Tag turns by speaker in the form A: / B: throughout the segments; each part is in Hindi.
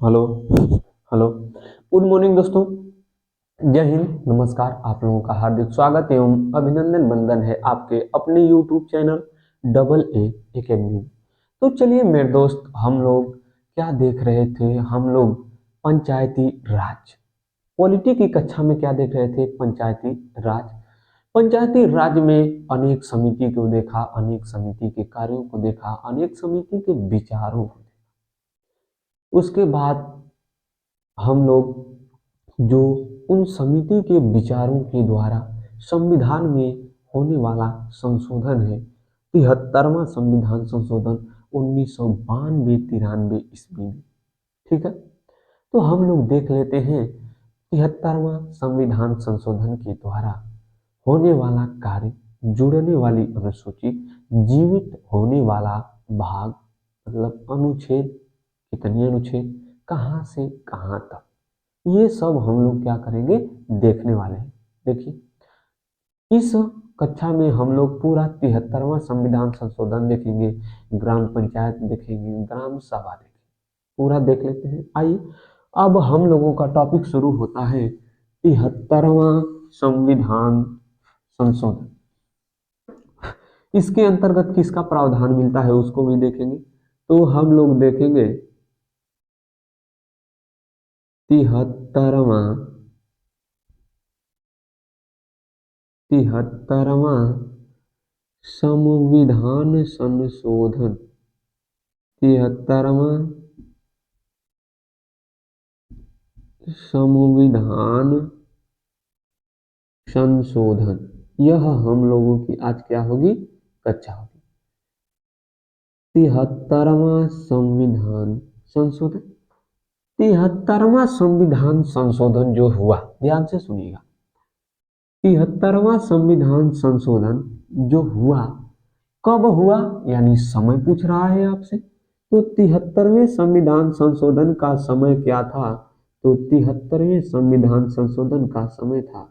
A: Hello hello. गुड मॉर्निंग दोस्तों। जय हिंद, नमस्कार। आप लोगों का हार्दिक स्वागत एवं अभिनंदन बंदन है आपके अपने YouTube channel double A academy. तो चलिए मेरे दोस्त, हम लोग क्या देख रहे थे? हम लोग पंचायती राज पॉलिटी की कक्षा में क्या देख रहे थे? पंचायती राज। पंचायती राज में अनेक समिति को देखा, अनेक समिति के कार्यों को देखा, अनेक समिति के विचारों को देखा। उसके बाद हम लोग जो उन समिति के विचारों के द्वारा संविधान में होने वाला संशोधन है, 73वां संविधान संशोधन 1992-93 ईस्वी में। ठीक है, तो हम लोग देख लेते हैं 73वां संविधान संशोधन के द्वारा होने वाला कार्य, जुड़ने वाली अनुसूची, जीवित होने वाला भाग, मतलब अनुच्छेद, कितने अनुच्छेद, कहाँ से कहाँ तक, ये सब हम लोग क्या करेंगे? देखने वाले हैं। देखिए, इस कक्षा में हम लोग पूरा 73वां संविधान संशोधन देखेंगे, ग्राम पंचायत देखेंगे, ग्राम सभा देखेंगे, पूरा देख लेते हैं। आइए, अब हम लोगों का टॉपिक शुरू होता है 73वां संविधान संशोधन। इसके अंतर्गत किसका प्रावधान मिलता है उसको भी देखेंगे। तो हम लोग देखेंगे 73वां संविधान संशोधन। 73वां संविधान संशोधन, यह हम लोगों की आज क्या होगी? कक्षा होगी। 73वां संविधान संशोधन। 73वां संविधान संशोधन जो हुआ, ध्यान से सुनिएगा, 73वां संविधान संशोधन जो हुआ, कब हुआ, यानी समय पूछ रहा है आपसे। तो 73वें संविधान संशोधन का समय क्या था? तो 73वें संविधान संशोधन का समय था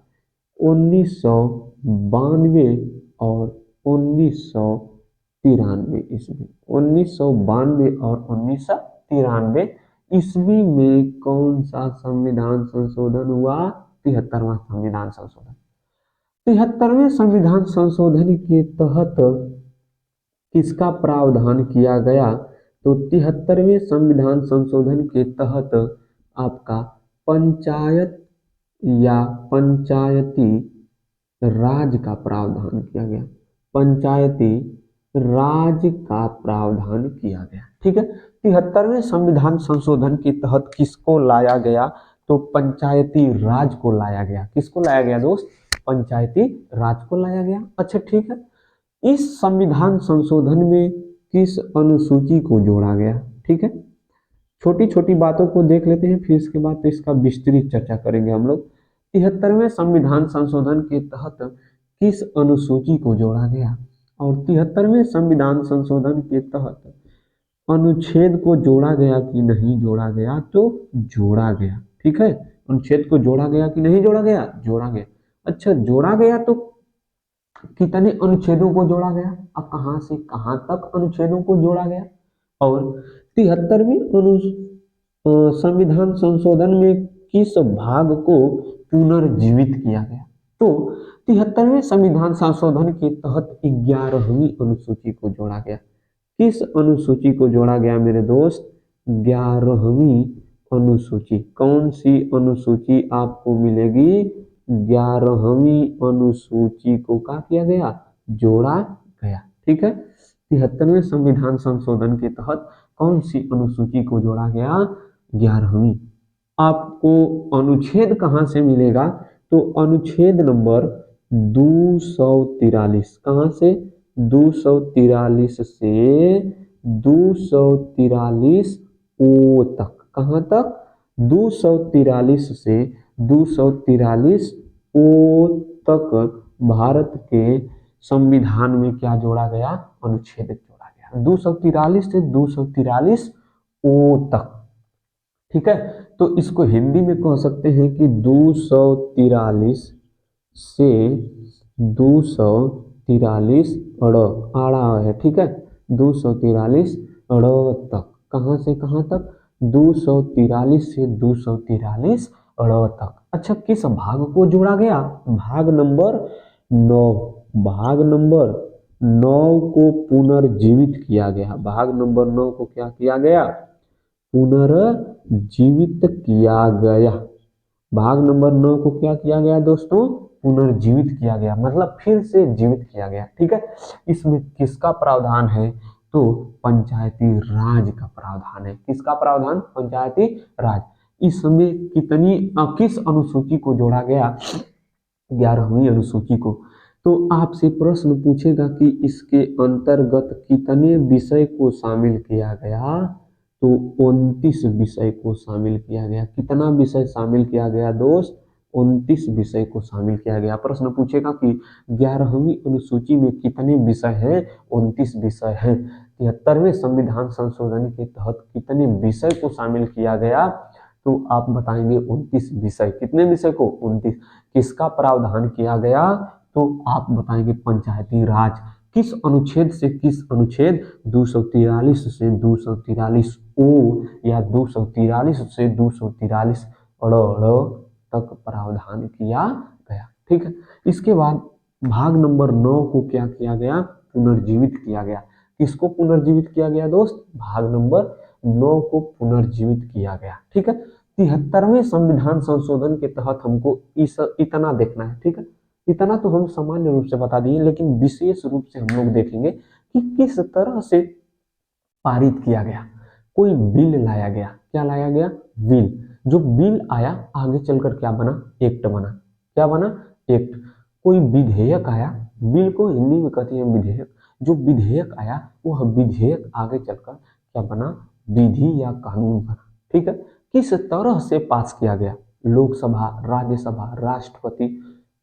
A: 1992 और 1993 ईस्वी। 1992 और 1993 ईस्वी में कौन सा संविधान संशोधन हुआ? 73वां संविधान संशोधन। 73वें संविधान संशोधन के तहत किसका प्रावधान किया गया? तो 73वें संविधान संशोधन के तहत आपका पंचायत या पंचायती राज का प्रावधान किया गया। पंचायती राज का प्रावधान किया गया। ठीक है, 73वें संविधान संशोधन के तहत किसको लाया गया? तो पंचायती राज को लाया गया। किसको लाया गया दोस्त? पंचायती राज को लाया गया। अच्छा ठीक है, इस संविधान संशोधन में किस अनुसूची को जोड़ा गया? ठीक है, छोटी छोटी बातों को देख लेते हैं, फिर इसके बाद इसका विस्तृत चर्चा करेंगे हम लोग। 73वें संविधान संशोधन के तहत किस अनुसूची को जोड़ा गया? और 73वें संविधान संशोधन के तहत अनुच्छेद को जोड़ा गया कि नहीं जोड़ा गया? तो जोड़ा गया। ठीक है, अनुच्छेद को जोड़ा गया कि नहीं जोड़ा गया? जोड़ा गया। अच्छा, जोड़ा गया तो कितने अनुच्छेदों को जोड़ा गया? अब कहां से कहां तक अनुच्छेदों को जोड़ा गया? और 73वें संविधान संशोधन में किस भाग को पुनर्जीवित किया गया? तो 73वें संविधान संशोधन के तहत 11वीं अनुसूची को जोड़ा गया। किस अनुसूची को जोड़ा गया मेरे दोस्त? 11वीं अनुसूची। कौन सी अनुसूची आपको मिलेगी? 11वीं अनुसूची को क्या किया गया? जोड़ा गया। ठीक है, 73वें संविधान संशोधन के तहत कौन सी अनुसूची को जोड़ा गया? 11वीं। आपको अनुच्छेद कहां से मिलेगा? तो अनुच्छेद नंबर 243। कहां से? 243 से 243 ओ तक। कहां तक? 243 से 243 ओ तक भारत के संविधान में क्या जोड़ा गया? अनुच्छेद जोड़ा गया। 243 से 243 ओ तक। ठीक है, तो इसको हिंदी में कह सकते हैं कि 243 से 243 आड़ा है। ठीक है, 243 तक। कहां से कहां तक? 243 से 243 तक। अच्छा, किस भाग को जोड़ा गया? भाग नंबर 9। भाग नंबर 9 को पुनर्जीवित किया गया। भाग नंबर 9 को क्या किया गया? पुनर्जीवित किया गया। भाग नंबर 9 को क्या किया गया दोस्तों? पुनर्जीवित किया गया, मतलब फिर से जीवित किया गया। ठीक है, इसमें किसका प्रावधान है? तो पंचायती राज का प्रावधान है। किसका प्रावधान? पंचायती राज। इसमें किस अनुसूची को जोड़ा गया? 11वीं अनुसूची को। तो आपसे प्रश्न पूछेगा कि इसके अंतर्गत कितने विषय को शामिल किया गया? तो 29 विषय को शामिल किया गया। कितना विषय शामिल किया गया दोस्त? 29 विषय को शामिल किया गया। प्रश्न पूछेगा कि 11वीं अनुसूची में कितने विषय हैं? 29 विषय हैं। 73वें संविधान संशोधन के तहत कितने विषय को शामिल किया गया? तो आप बताएंगे 29 विषय। कितने विषय को? 29। किसका प्रावधान किया गया? तो आप बताएंगे पंचायती राज। किस अनुच्छेद से किस अनुच्छेद? 243 से 243 ओ या 243 से 243 तक प्रावधान किया गया। ठीक है, इसके बाद भाग नंबर 9 को क्या किया गया? पुनर्जीवित किया गया। किसको पुनर्जीवित किया गया दोस्त? भाग नंबर 9 को पुनर्जीवित किया गया। ठीक है, 73वें संविधान संशोधन के तहत हमको इतना देखना है। ठीक है, इतना तो हम सामान्य रूप से बता दिए, लेकिन विशेष रूप से हम लोग देखेंगे कि किस तरह से पारित किया गया। कोई बिल लाया गया। क्या लाया गया? बिल। जो बिल आया आगे चलकर क्या बना? एक्ट बना। क्या बना? एक्ट। कोई विधेयक आया, बिल को हिंदी में कहते हैं विधेयक। जो विधेयक आया वह विधेयक आगे चलकर क्या बना? विधि या कानून बना। ठीक है, किस तरह से पास किया गया? लोकसभा, राज्यसभा, राष्ट्रपति।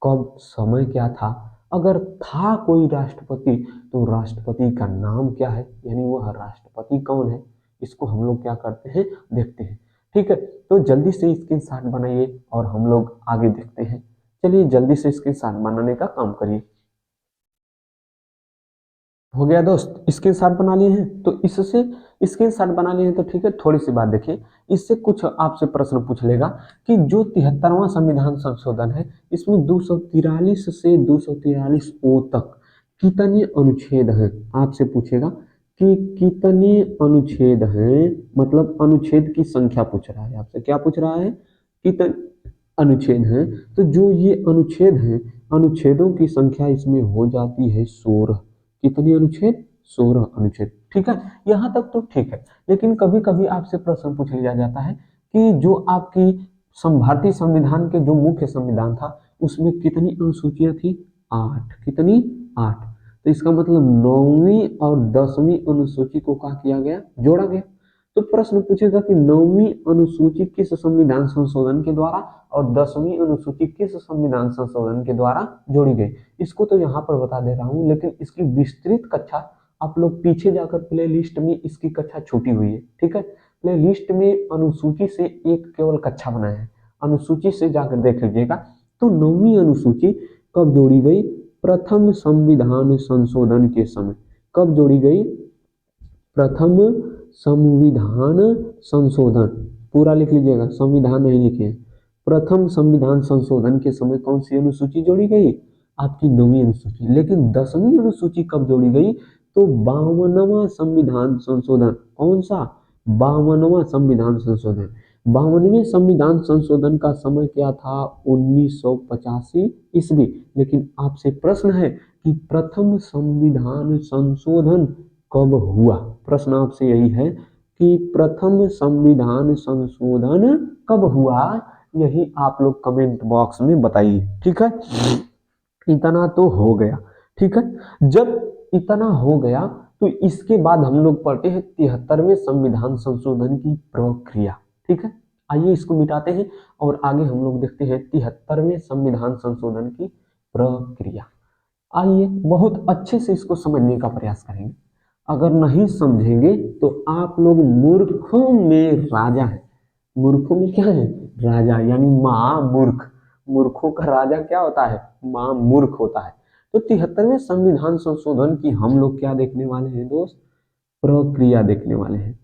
A: कब? समय क्या था? अगर था कोई राष्ट्रपति तो राष्ट्रपति का नाम क्या है, यानी वह राष्ट्रपति कौन है, इसको हम लोग क्या करते हैं? देखते हैं। ठीक है, तो जल्दी से स्क्रीनशॉट बनाइए और हम लोग आगे देखते हैं। चलिए जल्दी से स्क्रीनशॉट बनाने का काम करिए। हो गया दोस्त? स्क्रीनशॉट बना लिए हैं? तो इससे स्क्रीनशॉट बना लिए हैं तो ठीक है, थोड़ी सी बात देखिए। इससे कुछ आपसे प्रश्न पूछ लेगा कि जो 73वां संविधान संशोधन है, इसमें 243 से 243 ओ तक कितने अनुच्छेद हैं? आपसे पूछेगा कि कितने अनुच्छेद हैं, मतलब अनुच्छेद की संख्या पूछ रहा है आपसे। क्या पूछ रहा है? कितने अनुच्छेद हैं? तो जो ये अनुच्छेद हैं, अनुच्छेदों की संख्या इसमें हो जाती है 16। कितने अनुच्छेद? 16 अनुच्छेद। ठीक है, यहाँ तक तो ठीक है, लेकिन कभी कभी आपसे प्रश्न पूछ लिया जाता है कि जो आपकी भारतीय संविधान के जो मुख्य संविधान था उसमें कितनी अनुसूचियां थी? 8। कितनी? 8। तो इसका मतलब 9वीं और 10वीं अनुसूची को क्या किया गया? जोड़ा गया। तो प्रश्न पूछेगा कि 9वीं अनुसूची किस संविधान संशोधन के द्वारा और 10वीं अनुसूची किस संविधान संशोधन के द्वारा जोड़ी गई? इसको तो यहाँ पर बता दे रहा हूँ, लेकिन इसकी विस्तृत कक्षा आप लोग पीछे जाकर प्ले लिस्ट में इसकी कक्षा छूटी हुई है। ठीक है, प्ले लिस्ट में अनुसूची से एक केवल कक्षा बनाया है, अनुसूची से जाकर देख लीजिएगा। तो 9वीं अनुसूची कब जोड़ी गई? प्रथम संविधान संशोधन के समय। कब जोड़ी गई? प्रथम संविधान संशोधन। पूरा लिख लीजिएगा, संविधान नहीं लिखे। प्रथम संविधान संशोधन के समय कौन सी अनुसूची जोड़ी गई? आपकी 9वीं अनुसूची। लेकिन 10वीं अनुसूची कब जोड़ी गई? तो 52वां संविधान संशोधन। कौन सा? 52वां संविधान संशोधन। 52वें संविधान संशोधन का समय क्या था? 1985 ईस्वी। लेकिन आपसे प्रश्न है कि प्रथम संविधान संशोधन कब हुआ? प्रश्न आपसे यही है कि प्रथम संविधान संशोधन कब हुआ? यही आप लोग कमेंट बॉक्स में बताइए। ठीक है, इतना तो हो गया। ठीक है, जब इतना हो गया तो इसके बाद हम लोग पढ़ते हैं 73वें संविधान संशोधन की प्रक्रिया। ठीक है, आइए इसको मिटाते हैं और आगे हम लोग देखते हैं 73वें संविधान संशोधन की प्रक्रिया। आइए बहुत अच्छे से इसको समझने का प्रयास करेंगे। अगर नहीं समझेंगे तो आप लोग मूर्खों में राजा हैं। मूर्खों में क्या है? राजा, यानी महामूर्ख। मूर्खों का राजा क्या होता है? महामूर्ख होता है। तो 73वें संविधान संशोधन की हम लोग क्या देखने वाले हैं दोस्त? प्रक्रिया देखने वाले हैं।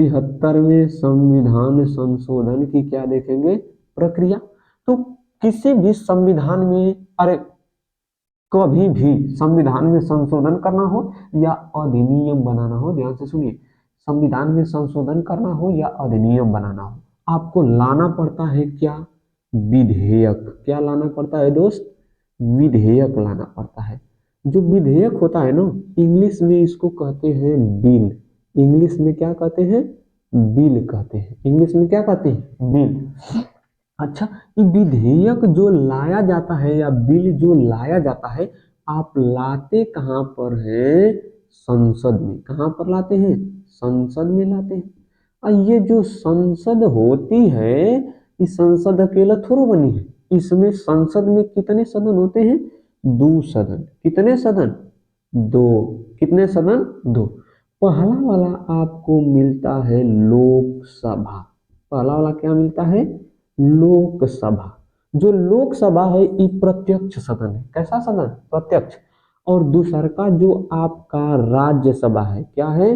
A: 73वें संविधान संशोधन की क्या देखेंगे, प्रक्रिया। तो किसी भी संविधान में, अरे कभी भी संविधान में संशोधन करना हो या अधिनियम बनाना हो, ध्यान से सुनिए, संविधान में संशोधन करना हो या अधिनियम बनाना हो, आपको लाना पड़ता है क्या, विधेयक। क्या लाना पड़ता है दोस्त, विधेयक लाना पड़ता है। जो विधेयक होता है ना, इंग्लिश में इसको कहते हैं बिल। इंग्लिश में क्या कहते हैं, बिल कहते हैं। इंग्लिश में क्या कहते हैं, बिल। अच्छा, ये विधेयक जो लाया जाता है या बिल जो लाया जाता है, आप लाते कहाँ पर है, संसद में। कहाँ पर लाते हैं, संसद में लाते हैं। और ये जो संसद होती है, इस संसद अकेला थोड़ा बनी है, इसमें संसद में कितने सदन होते हैं, 2 सदन। कितने सदन, 2। कितने सदन, 2। पहला वाला आपको मिलता है लोकसभा। पहला वाला क्या मिलता है, लोकसभा। जो लोकसभा है ये प्रत्यक्ष सदन है। कैसा सदन, प्रत्यक्ष। और दूसरा का जो आपका राज्यसभा है, क्या है,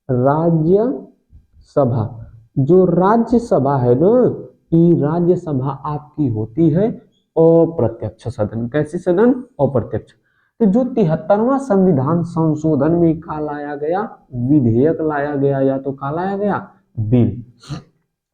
A: राज्यसभा। जो राज्यसभा है ना, ये राज्यसभा आपकी होती है अप्रत्यक्ष सदन। कैसी सदन, अप्रत्यक्ष। तो जो 73वां संविधान संशोधन में क्या लाया गया, विधेयक लाया गया, या तो क्या लाया गया, बिल।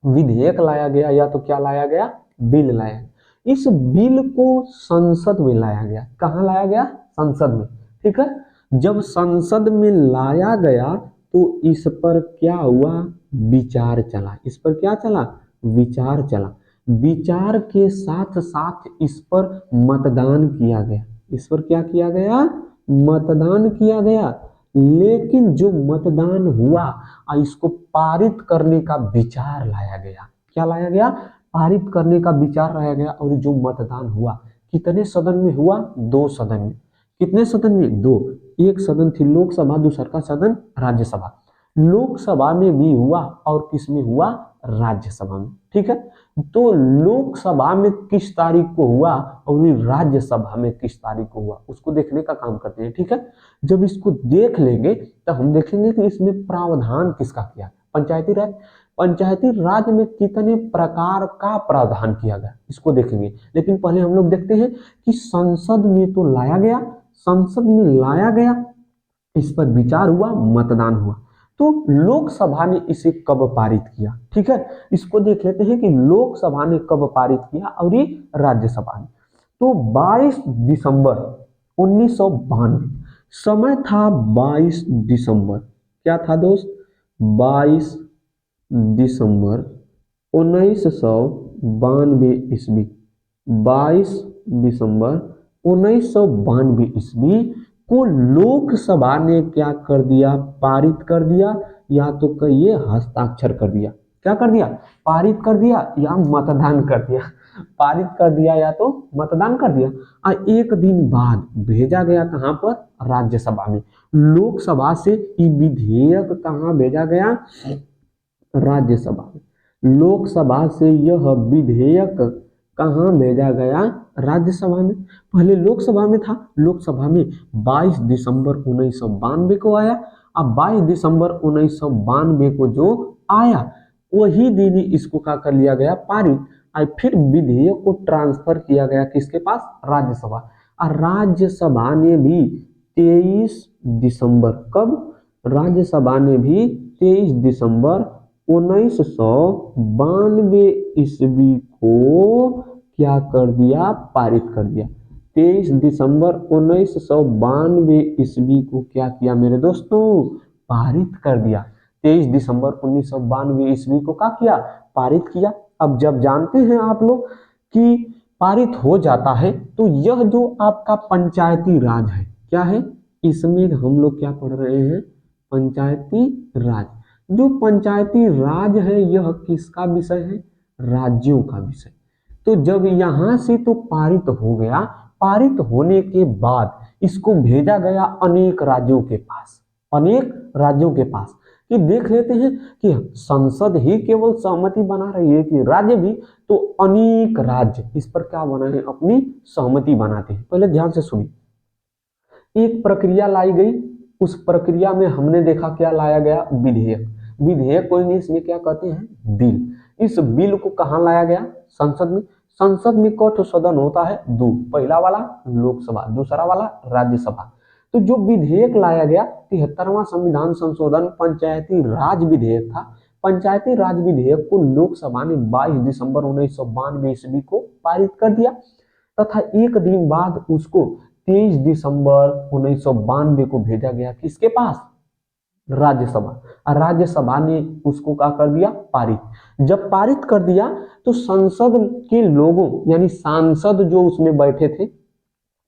A: विधेयक लाया गया या तो क्या लाया गया, बिल लाया। इस बिल को संसद में लाया गया। कहाँ लाया गया, संसद में। ठीक है, जब संसद में लाया गया तो इस पर क्या हुआ, विचार चला। इस पर क्या चला, विचार चला। विचार के साथ साथ इस पर मतदान किया गया। इस पर क्या किया गया, मतदान किया गया। लेकिन जो मतदान हुआ और इसको पारित करने का विचार लाया गया। क्या लाया गया, पारित करने का विचार लाया गया। और जो मतदान हुआ, कितने सदन में हुआ, 2 सदन में। कितने सदन में, 2। एक सदन थी लोकसभा, दूसरा का सदन राज्यसभा। लोकसभा में भी हुआ और किस में हुआ, राज्यसभा में। ठीक है, तो लोकसभा में किस तारीख को हुआ और राज्यसभा में किस तारीख को हुआ, उसको देखने का काम करते हैं। ठीक है, जब इसको देख लेंगे तो हम देखेंगे कि इसमें प्रावधान किसका किया, पंचायती राज। पंचायती राज में कितने प्रकार का प्रावधान किया गया, इसको देखेंगे। लेकिन पहले हम लोग देखते हैं कि संसद में तो लाया गया, संसद में लाया गया, इस पर विचार हुआ, मतदान हुआ। तो लोकसभा ने इसे कब पारित किया, ठीक है, इसको देख लेते हैं कि लोकसभा ने कब पारित किया और ये राज्यसभा ने। तो 22 दिसंबर 1992 समय था, 22 दिसंबर। क्या था दोस्त, 22 दिसंबर 1992 ईस्वी। 22 दिसंबर 1992 ईस्वी को लोकसभा ने क्या कर दिया, पारित कर दिया, या तो कहिए हस्ताक्षर कर दिया। क्या कर दिया, पारित कर दिया या मतदान कर दिया। पारित कर दिया या तो मतदान कर दिया। और एक दिन बाद भेजा गया कहां पर, राज्यसभा में। लोकसभा से ये विधेयक कहां भेजा गया, राज्यसभा में। लोकसभा से यह विधेयक कहां भेजा गया, राज्यसभा में। पहले लोकसभा में था, लोकसभा में 22 दिसंबर 1992 को आया। अब 22 दिसंबर 1992 को जो आया, वही दिन ही इसको क्या कर लिया गया, पारित। और फिर विधेयक को ट्रांसफर किया गया किसके पास, राज्यसभा। और राज्यसभा ने भी 23 दिसंबर, कब, राज्यसभा ने भी 23 दिसंबर 1992 ईस्वी को क्या कर दिया, पारित कर दिया। 23 दिसंबर 1992 ईस्वी को क्या किया मेरे दोस्तों, पारित कर दिया। 23 दिसंबर 1992 ईस्वी को क्या किया, पारित किया। अब जब जानते हैं आप लोग कि पारित हो जाता है, तो यह जो आपका पंचायती राज है, क्या है, इसमें हम लोग क्या पढ़ रहे हैं, पंचायती राज। जो पंचायती राज है यह किसका विषय है, राज्यों का विषय। तो जब यहां से तो पारित हो गया, पारित होने के बाद इसको भेजा गया अनेक राज्यों के पास, अनेक राज्यों के पास, कि देख लेते हैं कि संसद ही केवल सहमति बना रही है कि राज्य भी, तो अनेक राज्य इस पर क्या बना है, अपनी सहमति बनाते हैं। पहले ध्यान से सुनिए, एक प्रक्रिया लाई गई, उस प्रक्रिया में हमने देखा क्या लाया गया, विधेयक। विधेयक को इंग्लिश में क्या कहते हैं, बिल। इस बिल को कहाँ लाया गया, संसद में। संसद में कौन सदन होता है, दो, पहला वाला लोकसभा, दूसरा वाला राज्यसभा। तो जो विधेयक लाया गया 73वां संविधान संशोधन पंचायती राज विधेयक था। पंचायती राज विधेयक को लोकसभा ने 22 दिसंबर 1992 ईस्वी को पारित कर दिया तथा एक दिन बाद उसको 23 दिसंबर 1992 को भेजा गया किसके पास, राज्यसभा। और राज्यसभा ने उसको क्या कर दिया, पारित। जब पारित कर दिया तो संसद के लोगों यानी सांसद जो उसमें बैठे थे,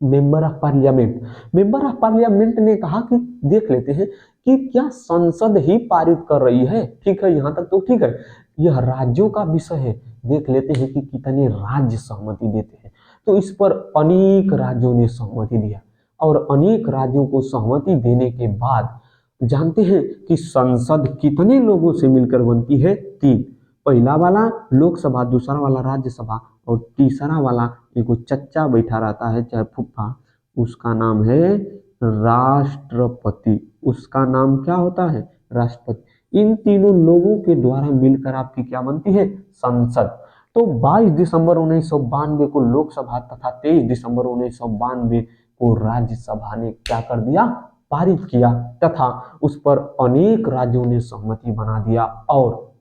A: member of parliament, member of parliament ने कहा कि देख लेते हैं कि क्या संसद ही पारित कर रही है, ठीक है यहाँ तक तो ठीक है, यह राज्यों का विषय है, देख लेते हैं कि कितने राज्य सहमति देते हैं। तो इस पर अनेक राज्यों ने सहमति दिया और अनेक राज्यों को सहमति देने के बाद जानते हैं कि संसद कितने लोगों से मिलकर बनती है, तीन, पहला वाला लोकसभा, दूसरा वाला राज्यसभा और तीसरा वाला एक चच्चा बैठा रहता है चाहे फुफ्फा, उसका नाम है राष्ट्रपति। उसका नाम क्या होता है, राष्ट्रपति। इन तीनों लोगों के द्वारा मिलकर आपकी क्या बनती है, संसद। तो 22 दिसंबर 1992 को लोकसभा तथा 23 दिसंबर 1992 को राज्यसभा ने क्या कर दिया, पारित किया तथा उस पर अनेक राज्यों ने सहमति बना दिया। और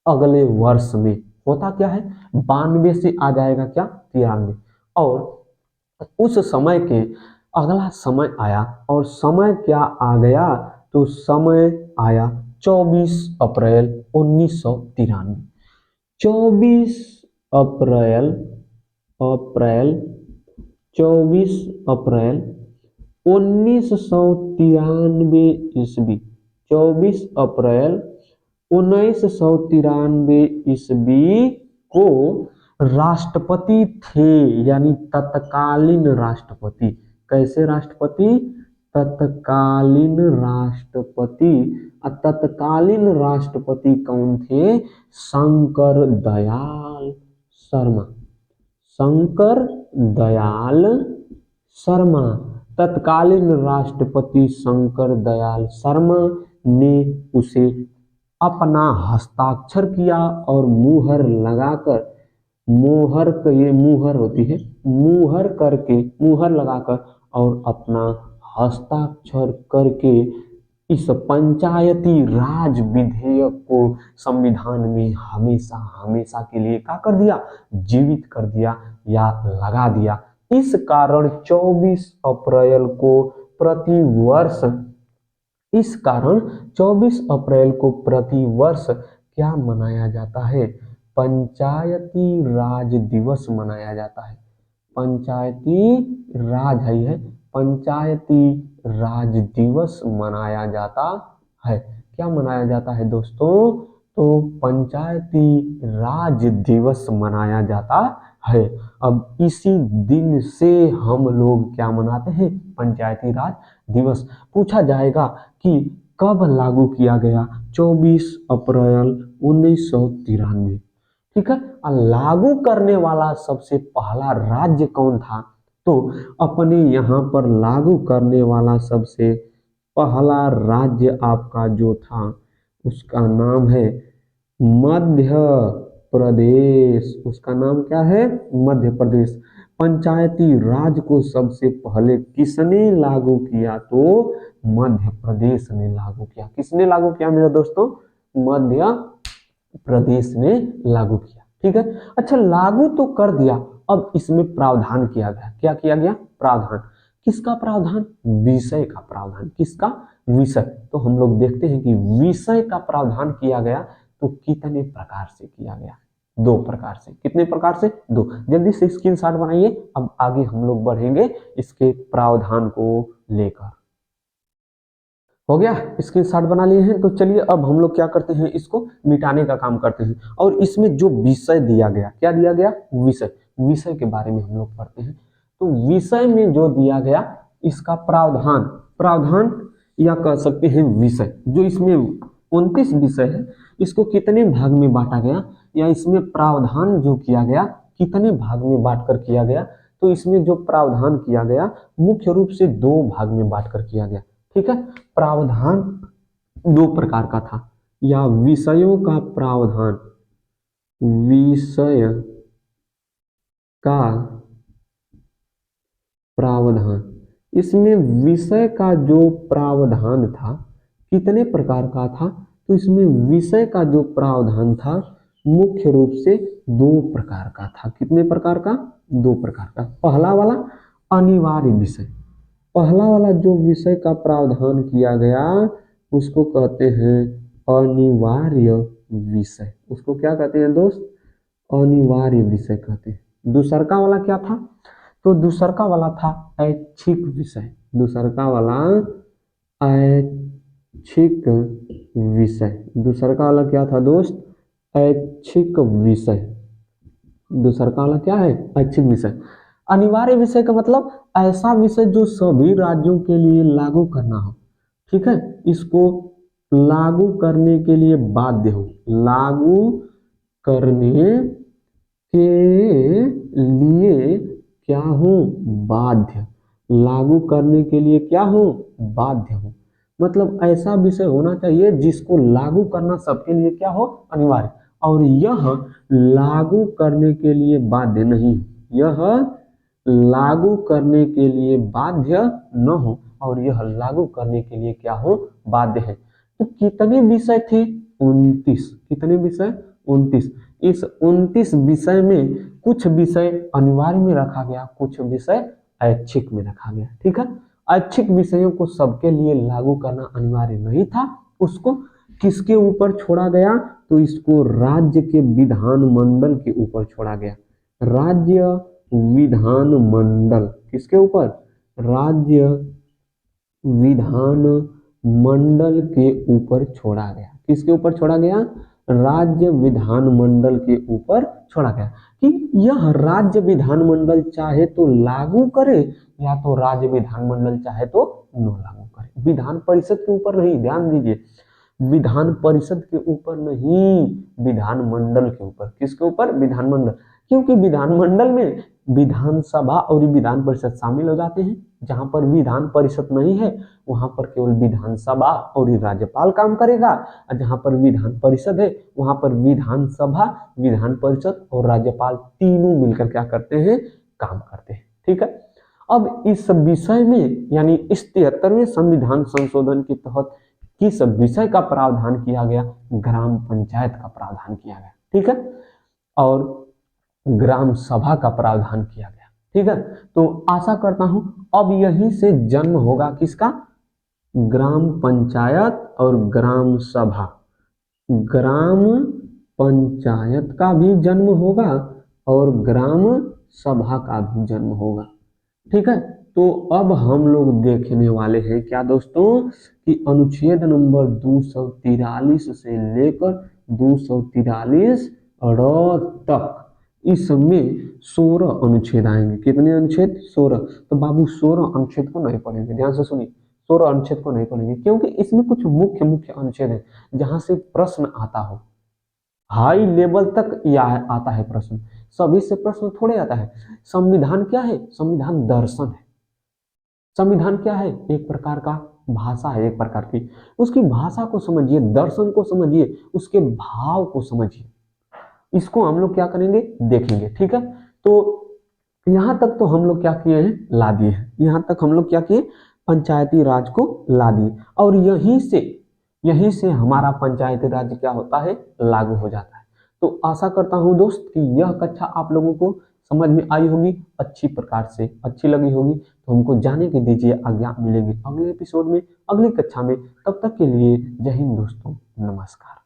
A: अगले वर्ष में होता क्या है, 92 से आ जाएगा क्या, 93। और उस समय के अगला समय आया और समय क्या आ गया, तो समय आया 24 अप्रैल 1993। 24 अप्रैल 24 अप्रैल 1993 ईस्वी, 24 अप्रैल 1993 ईस्वी को राष्ट्रपति थे, यानी तत्कालीन राष्ट्रपति। कैसे राष्ट्रपति, तत्कालीन राष्ट्रपति। तत्कालीन राष्ट्रपति कौन थे, शंकर दयाल शर्मा। शंकर दयाल शर्मा, तत्कालीन राष्ट्रपति शंकर दयाल शर्मा ने उसे अपना हस्ताक्षर किया और मुहर लगाकर, मुहर ये मुहर होती है, मुहर करके, मुहर लगाकर और अपना हस्ताक्षर करके इस पंचायती राज विधेयक को संविधान में हमेशा हमेशा के लिए क्या कर दिया, जीवित कर दिया या लगा दिया। इस कारण 24 अप्रैल को प्रतिवर्ष, इस कारण 24 अप्रैल को प्रतिवर्ष क्या मनाया जाता है, पंचायती राज दिवस मनाया जाता है। पंचायती राज है, पंचायती राज दिवस मनाया जाता है। क्या मनाया जाता है दोस्तों, तो पंचायती राज दिवस मनाया जाता है। अब इसी दिन से हम लोग क्या मनाते हैं, पंचायती राज दिवस। पूछा जाएगा कि कब लागू किया गया, 24 अप्रैल 1993, ठीक है। लागू करने वाला सबसे पहला राज्य कौन था, तो अपने यहाँ पर लागू करने वाला सबसे पहला राज्य आपका जो था उसका नाम है मध्य प्रदेश। उसका नाम क्या है, मध्य प्रदेश। पंचायती राज को सबसे पहले किसने लागू किया, तो मध्य प्रदेश ने लागू किया। किसने लागू किया मेरे दोस्तों, मध्य प्रदेश ने लागू किया, ठीक है। अच्छा, लागू तो कर दिया, अब इसमें प्रावधान किया गया। क्या किया गया, प्रावधान। किसका प्रावधान, विषय का प्रावधान। किसका, विषय। तो हम लोग देखते हैं कि विषय का प्रावधान किया गया तो कितने प्रकार से किया गया, दो प्रकार से। कितने प्रकार से, दो। जल्दी से स्क्रीनशॉट बनाइए, अब आगे हम लोग बढ़ेंगे इसके प्रावधान को लेकर। हो गया, स्क्रीनशॉट बना लिए हैं, तो चलिए अब हम लोग क्या करते हैं, इसको मिटाने का काम करते हैं। और इसमें जो विषय दिया गया, क्या दिया गया, विषय। विषय के बारे में हम लोग पढ़ते हैं। तो विषय में जो दिया गया इसका प्रावधान, प्रावधान या कह सकते हैं विषय। जो इसमें 29 विषय है, इसको कितने भाग में बांटा गया, या इसमें प्रावधान जो किया गया कितने भाग में बांटकर किया गया, तो इसमें जो प्रावधान किया गया मुख्य रूप से दो भाग में बांटकर किया गया, ठीक है। प्रावधान दो प्रकार का था, या विषयों का प्रावधान, विषय का प्रावधान, इसमें विषय का जो प्रावधान था कितने प्रकार का था? तो इसमें विषय का जो प्रावधान था मुख्य रूप से 2 प्रकार का था। कितने प्रकार का? 2 प्रकार का। पहला वाला अनिवार्य विषय, पहला वाला जो विषय का प्रावधान किया गया उसको कहते हैं अनिवार्य विषय। उसको क्या कहते हैं दोस्त? अनिवार्य विषय कहते हैं। दूसरका वाला क्या था? तो दूसरका वाला था ऐच्छिक विषय। दूसरका वाला ऐच्छिक विषय। दूसरका वाला क्या था दोस्त? ऐच्छिक विषय। दूसरका वाला क्या है? ऐच्छिक विषय। अनिवार्य विषय का मतलब ऐसा विषय जो सभी राज्यों के लिए लागू करना हो, ठीक है, इसको लागू करने के लिए बाध्य हो, लागू करने के लिए क्या हूं? बाध्य। लागू करने के लिए क्या हूं? बाध्य हूं। मतलब ऐसा विषय होना चाहिए जिसको लागू करना सबके लिए क्या हो? अनिवार्य। और यह लागू करने के लिए बाध्य नहीं, यह लागू करने के लिए बाध्य न हो और यह लागू करने के लिए क्या हो? बाध्य है। तो कितने विषय थे? 29। कितने विषय? 29। इस 29 विषय में कुछ विषय अनिवार्य में रखा गया, कुछ विषय ऐच्छिक में रखा गया, ठीक है। ऐच्छिक विषयों को सबके लिए लागू करना अनिवार्य नहीं था, उसको किसके ऊपर छोड़ा गया? तो इसको राज्य के विधानमंडल के ऊपर छोड़ा गया। राज्य विधानमंडल, किसके ऊपर? राज्य विधानमंडल के ऊपर छोड़ा गया। किसके ऊपर छोड़ा गया? राज्य विधानमंडल के ऊपर छोड़ा गया कि यह राज्य विधानमंडल चाहे तो लागू करे या तो राज्य विधानमंडल चाहे तो न लागू करे। विधान परिषद के ऊपर नहीं, ध्यान दीजिए, विधान परिषद के ऊपर नहीं, विधानमंडल के ऊपर। किसके ऊपर? विधानमंडल। क्योंकि विधानमंडल में विधानसभा और विधान परिषद शामिल हो जाते हैं। जहां पर विधान परिषद नहीं है वहां पर केवल विधानसभा और राज्यपाल काम करेगा, और जहां पर विधान परिषद है वहां पर विधानसभा, विधान परिषद और राज्यपाल तीनों मिलकर क्या करते हैं? काम करते हैं, ठीक है। अब इस विषय में यानी इस 73वें संविधान संशोधन के तहत किस विषय का प्रावधान किया गया? ग्राम पंचायत का प्रावधान किया गया, ठीक है, और ग्राम सभा का प्रावधान किया गया, ठीक है। तो आशा करता हूं अब यहीं से जन्म होगा किसका? ग्राम पंचायत और ग्राम सभा। ग्राम पंचायत का भी जन्म होगा और ग्राम सभा का भी जन्म होगा, ठीक है। तो अब हम लोग देखने वाले हैं क्या दोस्तों कि अनुच्छेद नंबर 243 से लेकर 243 तक इसमें 16 अनुच्छेद आएंगे। कितने अनुच्छेद? 16। तो बाबू 16 अनुच्छेद को नहीं पढ़ेंगे, ध्यान से सुनिए, 16 अनुच्छेद को नहीं पढ़ेंगे क्योंकि इसमें कुछ मुख्य मुख्य अनुच्छेद है जहां से प्रश्न आता हो, हाई लेवल तक यह आता है प्रश्न, सभी से प्रश्न थोड़े आता है। संविधान क्या है? संविधान दर्शन है। संविधान क्या है? एक प्रकार का भाषा है, एक प्रकार की। उसकी भाषा को समझिए, दर्शन को समझिए, उसके भाव को समझिए। इसको हम लोग क्या करेंगे? देखेंगे, ठीक है। तो यहां तक तो हम लोग क्या किए हैं? ला दिए हैं। यहां तक हम लोग क्या किए? पंचायती राज को ला दिए और यहीं से हमारा पंचायती राज क्या होता है? लागू हो जाता है। तो आशा करता हूं दोस्त कि यह कक्षा आप लोगों को समझ में आई होगी, अच्छी प्रकार से अच्छी लगी होगी। तो हमको जाने के दीजिए, आज्ञा मिलेगी अगले एपिसोड में, अगली कक्षा में। तब तक के लिए जय हिंद दोस्तों, नमस्कार।